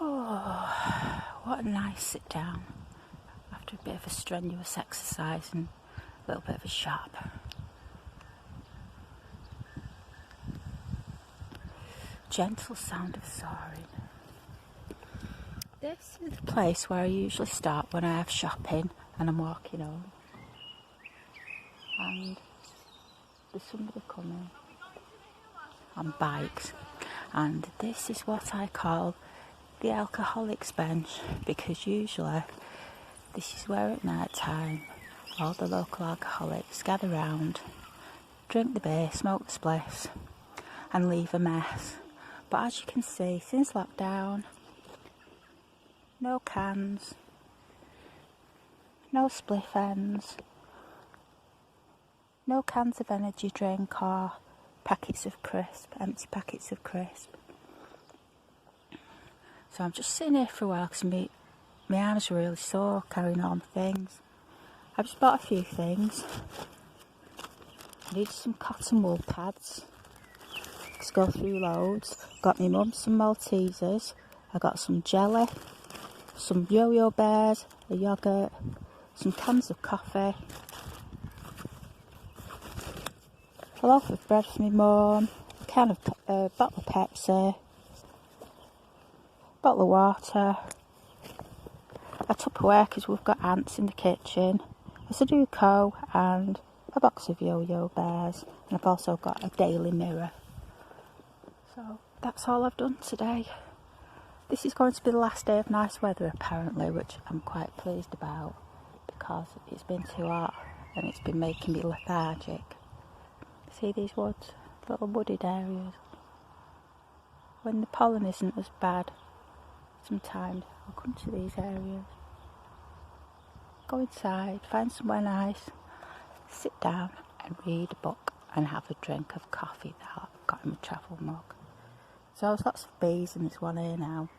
Oh, what a nice sit down after a bit of a strenuous exercise and a little bit of a shop. Gentle sound of soaring. This is the place where I usually start when I have shopping and I'm walking home. And there's somebody coming on bikes, and this is what I call the alcoholics bench, because usually this is where at night time all the local alcoholics gather round, drink the beer, smoke the spliffs and leave a mess. But as you can see, since lockdown, no cans, no spliff ends, no cans of energy drink or packets of crisp, empty packets of crisp. So I'm just sitting here for a while because my arms are really sore carrying on things. I've just bought a few things. I needed some cotton wool pads to go through loads. Got my mum some Maltesers. I got some jelly, some yo-yo bears, a yoghurt, some cans of coffee, a loaf of bread for my mum, a can of bottle of Pepsi, bottle of water, a Tupperware because we've got ants in the kitchen, a Soduku and a box of yo-yo bears, and I've also got a daily mirror. So that's all I've done today. This is going to be the last day of nice weather apparently, which I'm quite pleased about because it's been too hot and it's been making me lethargic. See these woods, little wooded areas. When the pollen isn't as bad, sometimes I'll come to these areas, go inside, find somewhere nice, sit down and read a book and have a drink of coffee that I've got in my travel mug. So there's lots of bees and there's one here now.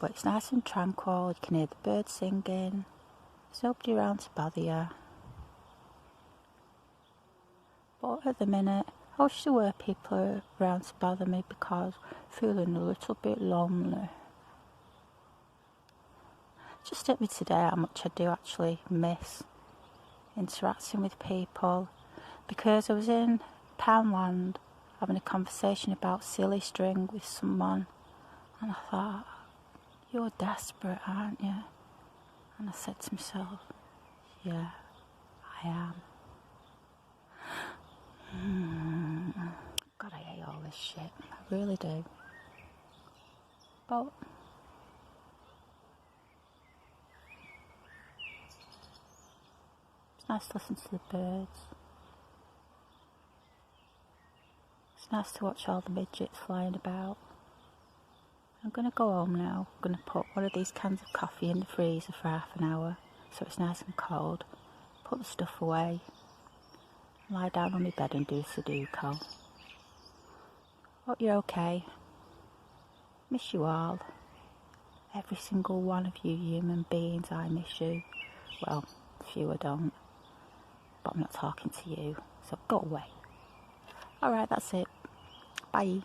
But it's nice and tranquil, you can hear the birds singing, there's nobody around to bother you. But at the minute, I wish there were people around to bother me because I'm feeling a little bit lonely. It just hit me today how much I do actually miss interacting with people, because I was in Poundland having a conversation about silly string with someone and I thought, you're desperate, aren't you? And I said to myself, yeah, I am. God, I hate all this shit. I really do. But it's nice to listen to the birds. It's nice to watch all the midgets flying about. I'm going to go home now. I'm going to put one of these cans of coffee in the freezer for half an hour so it's nice and cold. Put the stuff away. Lie down on my bed and do Soduku. Hope you're okay. Miss you all. Every single one of you human beings, I miss you. Well, a few I don't. But I'm not talking to you, so go away. Alright, that's it. Bye.